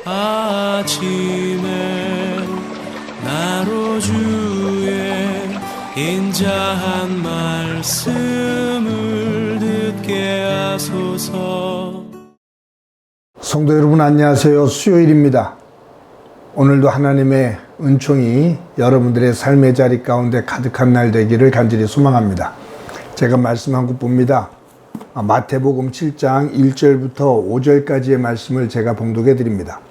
아침에 나로 주의 인자한 말씀을 듣게 하소서. 성도 여러분 안녕하세요. 수요일입니다. 오늘도 하나님의 은총이 여러분들의 삶의 자리 가운데 가득한 날 되기를 간절히 소망합니다. 제가 말씀한 것봅니다. 마태복음 7장 1절부터 5절까지의 말씀을 제가 봉독해 드립니다.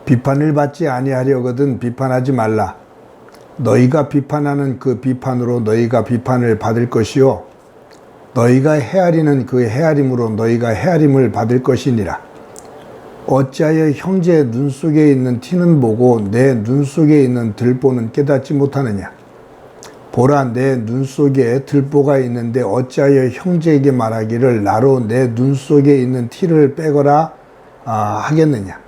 비판을 받지 아니하려거든 비판하지 말라. 너희가 비판하는 그 비판으로 너희가 비판을 받을 것이요 너희가 헤아리는 그 헤아림으로 너희가 헤아림을 받을 것이니라. 어찌하여 형제의 눈 속에 있는 티는 보고 내 눈 속에 있는 들보는 깨닫지 못하느냐. 보라, 내 눈 속에 들보가 있는데 어찌하여 형제에게 말하기를 나로 내 눈 속에 있는 티를 빼거라 하겠느냐.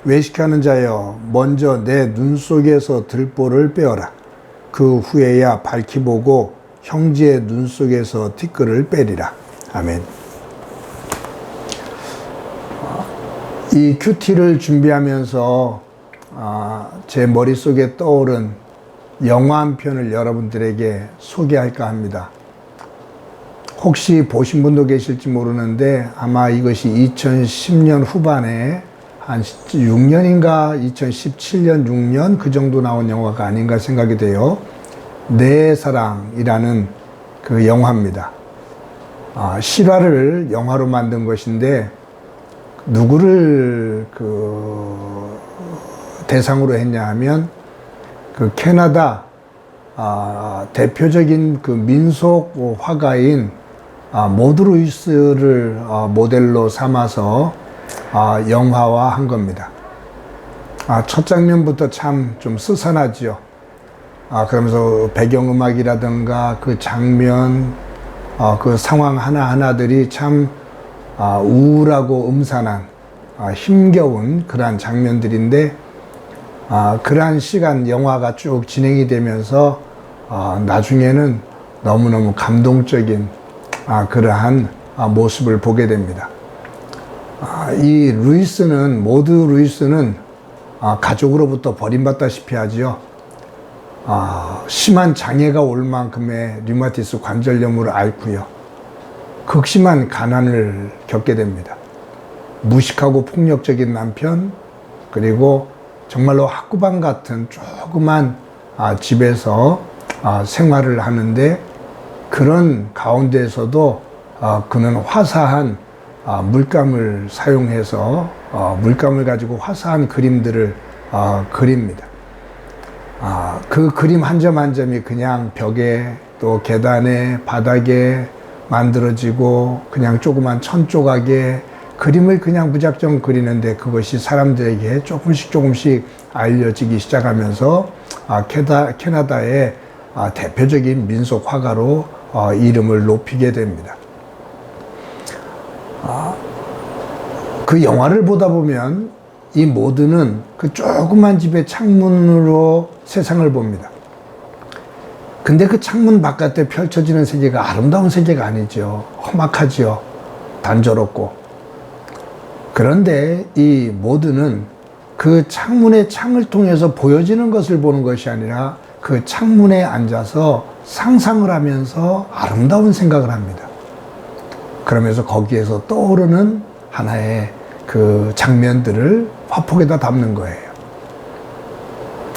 외식하는 자여, 먼저 내 눈 속에서 들보를 빼어라. 그 후에야 밝히 보고 형제의 눈 속에서 티끌을 빼리라. 아멘. 이 큐티를 준비하면서 제 머릿속에 떠오른 영화 한 편을 여러분들에게 소개할까 합니다. 혹시 보신 분도 계실지 모르는데 아마 이것이 2010년 후반에 한 6년인가 2017년 6년 그 정도 나온 영화가 아닌가 생각이 돼요. 내 사랑이라는 그 영화입니다. 실화를 영화로 만든 것인데 누구를 대상으로 했냐 하면 그 캐나다 대표적인 그 민속 화가인 모드 루이스를 모델로 삼아서 영화화한 겁니다. 첫 장면부터 참 좀 스산하지요. 그러면서 배경음악이라든가 그 장면, 그 상황 하나하나들이 참 우울하고 음산한 힘겨운 그러한 장면들인데 그러한 시간 영화가 쭉 진행이 되면서 나중에는 너무너무 감동적인 그러한 모습을 보게 됩니다. 이 루이스는 모드 루이스는 가족으로부터 버림받다시피 하지요. 심한 장애가 올 만큼의 류마티스 관절염을 앓고요. 극심한 가난을 겪게 됩니다. 무식하고 폭력적인 남편, 그리고 정말로 학구방 같은 조그만 집에서 생활을 하는데 그런 가운데에서도 그는 화사한 물감을 사용해서 물감을 가지고 화사한 그림들을 그립니다. 그 그림 한 점 한 점이 그냥 벽에 또 계단에 바닥에 만들어지고 그냥 조그만 천 조각에 그림을 그냥 무작정 그리는데 그것이 사람들에게 조금씩 알려지기 시작하면서 캐나다의 대표적인 민속 화가로 이름을 높이게 됩니다. 그 영화를 보다 보면 이 모드는 그 조그만 집의 창문으로 세상을 봅니다. 근데 그 창문 바깥에 펼쳐지는 세계가 아름다운 세계가 아니죠. 험악하지요. 단조롭고. 그런데 이 모드는 그 창문의 창을 통해서 보여지는 것을 보는 것이 아니라 그 창문에 앉아서 상상을 하면서 아름다운 생각을 합니다. 그러면서 거기에서 떠오르는 하나의 그 장면들을 화폭에다 담는 거예요.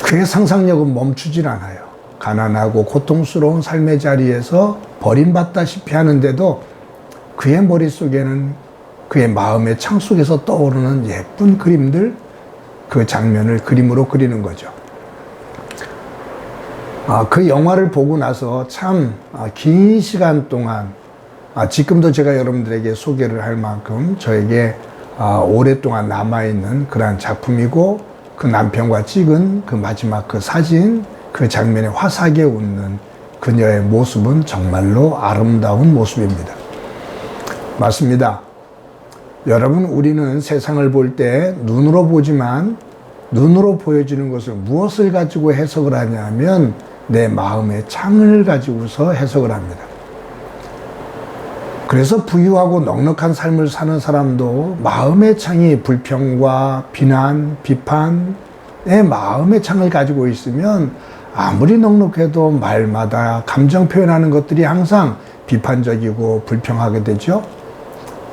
그의 상상력은 멈추질 않아요. 가난하고 고통스러운 삶의 자리에서 버림받다시피 하는데도 그의 머릿속에는 그의 마음의 창 속에서 떠오르는 예쁜 그림들, 그 장면을 그림으로 그리는 거죠. 그 영화를 보고 나서 참 긴 시간 동안 지금도 제가 여러분들에게 소개를 할 만큼 저에게 오랫동안 남아있는 그러한 작품이고 그 남편과 찍은 그 마지막 그 사진, 그 장면에 화사하게 웃는 그녀의 모습은 정말로 아름다운 모습입니다. 맞습니다. 여러분, 우리는 세상을 볼 때 눈으로 보지만 눈으로 보여지는 것을 무엇을 가지고 해석을 하냐면 내 마음의 창을 가지고서 해석을 합니다. 그래서 부유하고 넉넉한 삶을 사는 사람도 마음의 창이 불평과 비난, 비판의 마음의 창을 가지고 있으면 아무리 넉넉해도 말마다 감정 표현하는 것들이 항상 비판적이고 불평하게 되죠.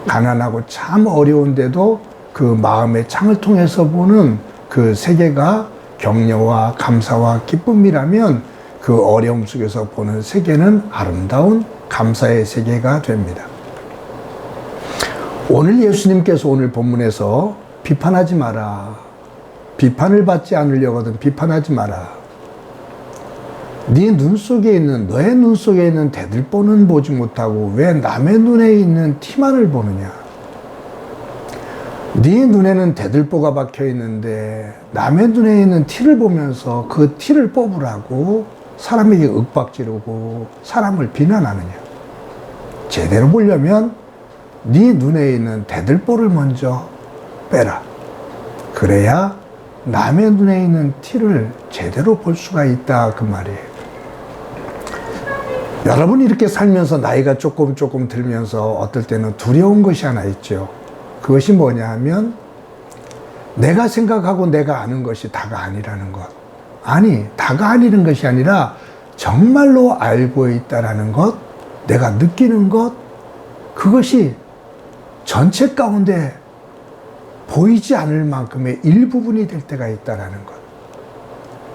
가난하고 참 어려운데도 그 마음의 창을 통해서 보는 그 세계가 격려와 감사와 기쁨이라면 그 어려움 속에서 보는 세계는 아름다운 감사의 세계가 됩니다. 오늘 예수님께서 오늘 본문에서 비판하지 마라. 비판을 받지 않으려거든 비판하지 마라. 네 눈 속에 있는, 너의 눈 속에 있는 대들보는 보지 못하고 왜 남의 눈에 있는 티만을 보느냐. 네 눈에는 대들보가 박혀 있는데 남의 눈에 있는 티를 보면서 그 티를 뽑으라고 사람에게 윽박지르고 사람을 비난하느냐. 제대로 보려면 네 눈에 있는 대들보를 먼저 빼라. 그래야 남의 눈에 있는 티를 제대로 볼 수가 있다 그 말이에요. 여러분이 이렇게 살면서 나이가 조금 들면서 어떨 때는 두려운 것이 하나 있죠. 그것이 뭐냐 하면 내가 생각하고 내가 아는 것이 다가 아니라는 것. 아니, 다가 아니는 것이 아니라 정말로 알고 있다라는 것, 내가 느끼는 것, 그것이 전체 가운데 보이지 않을 만큼의 일부분이 될 때가 있다라는 것.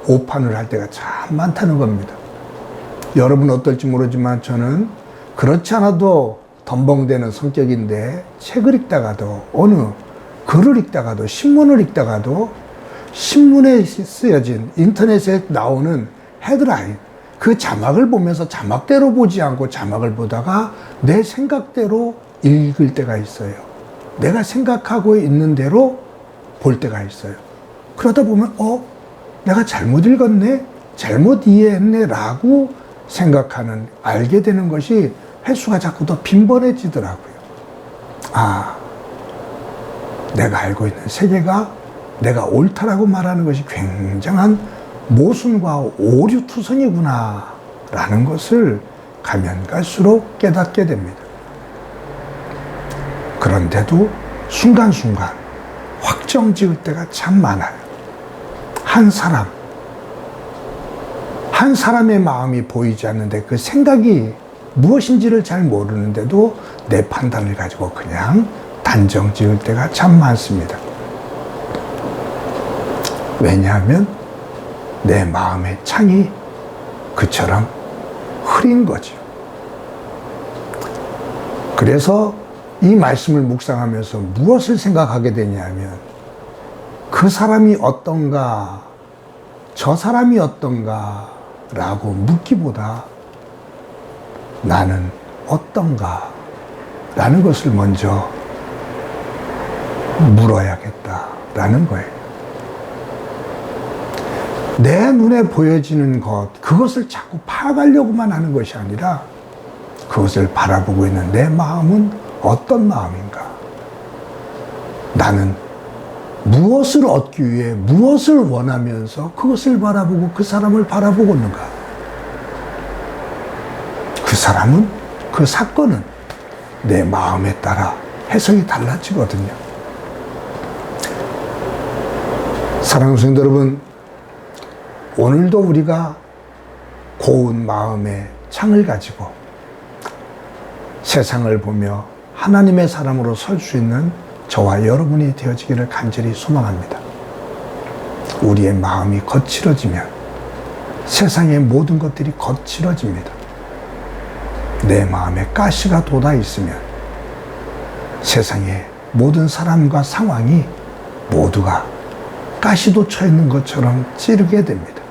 오판을 할 때가 참 많다는 겁니다. 여러분 어떨지 모르지만 저는 그렇지 않아도 덤벙대는 성격인데 책을 읽다가도 어느 글을 읽다가도 신문을 읽다가도 신문에 쓰여진 인터넷에 나오는 헤드라인 그 자막을 보면서 자막대로 보지 않고 자막을 보다가 내 생각대로 읽을 때가 있어요. 내가 생각하고 있는 대로 볼 때가 있어요. 그러다 보면 내가 잘못 읽었네? 잘못 이해했네? 라고 생각하는, 알게 되는 것이 횟수가 자꾸 더 빈번해지더라고요. 아, 내가 알고 있는 세계가 내가 옳다라고 말하는 것이 굉장한 모순과 오류투성이구나 라는 것을 가면 갈수록 깨닫게 됩니다. 그런데도 순간순간 확정 지을 때가 참 많아요. 한 사람의 마음이 보이지 않는데 그 생각이 무엇인지를 잘 모르는데도 내 판단을 가지고 그냥 단정 지을 때가 참 많습니다. 왜냐하면 내 마음의 창이 그처럼 흐린 거죠. 그래서 이 말씀을 묵상하면서 무엇을 생각하게 되냐면 그 사람이 어떤가, 저 사람이 어떤가 라고 묻기보다 나는 어떤가 라는 것을 먼저 물어야겠다라는 거예요. 내 눈에 보여지는 것, 그것을 자꾸 파악하려고만 하는 것이 아니라 그것을 바라보고 있는 내 마음은 어떤 마음인가? 나는 무엇을 얻기 위해 무엇을 원하면서 그것을 바라보고 그 사람을 바라보고 있는가? 그 사람은, 그 사건은 내 마음에 따라 해석이 달라지거든요. 사랑하는 성도 여러분, 오늘도 우리가 고운 마음의 창을 가지고 세상을 보며 하나님의 사람으로 설 수 있는 저와 여러분이 되어지기를 간절히 소망합니다. 우리의 마음이 거칠어지면 세상의 모든 것들이 거칠어집니다. 내 마음에 가시가 돋아 있으면 세상의 모든 사람과 상황이 모두가 가시 돋쳐 있는 것처럼 찌르게 됩니다.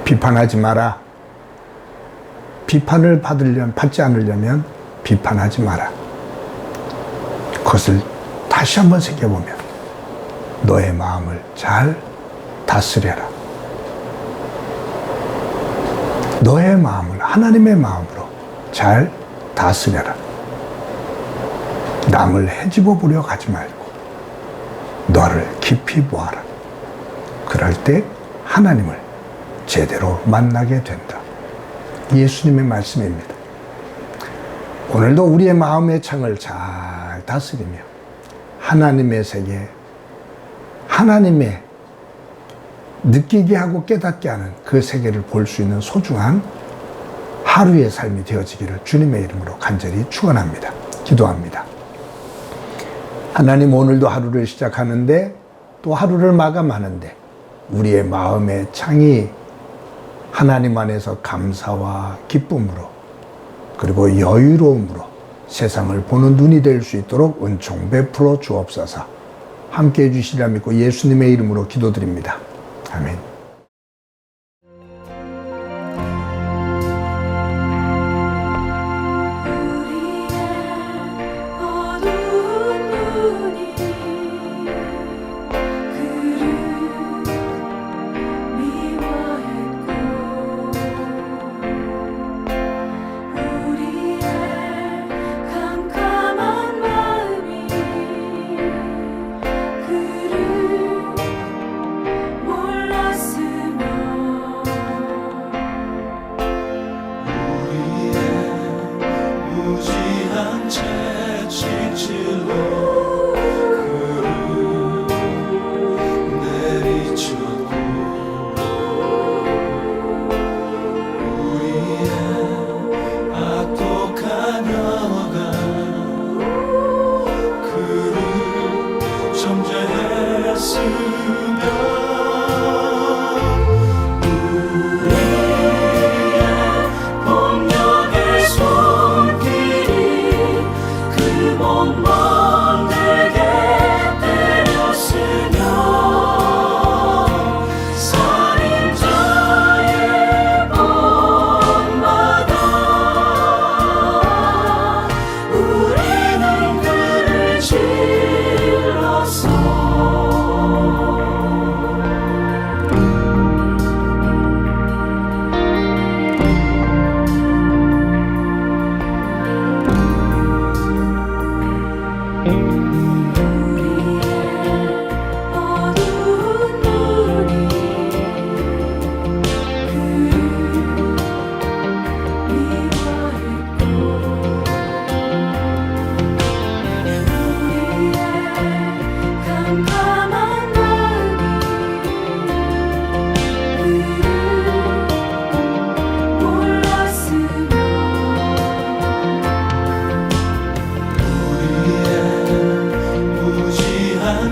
비판하지 마라. 비판을 받지 않으려면 비판하지 마라. 그것을 다시 한번 새겨보면 너의 마음을 잘 다스려라. 너의 마음을 하나님의 마음으로 잘 다스려라. 남을 헤집어 보려 가지 말고 너를 깊이 보아라. 그럴 때 하나님을 제대로 만나게 된다. 예수님의 말씀입니다. 오늘도 우리의 마음의 창을 잘 다스리며 하나님의 세계, 하나님의 느끼게 하고 깨닫게 하는 그 세계를 볼 수 있는 소중한 하루의 삶이 되어지기를 주님의 이름으로 간절히 축원합니다. 기도합니다. 하나님, 오늘도 하루를 시작하는데 또 하루를 마감하는데 우리의 마음의 창이 하나님 안에서 감사와 기쁨으로 그리고 여유로움으로 세상을 보는 눈이 될 수 있도록 은총 베풀어 주옵소서. 함께해 주시리라 믿고 예수님의 이름으로 기도드립니다. 아멘.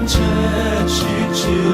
채찍질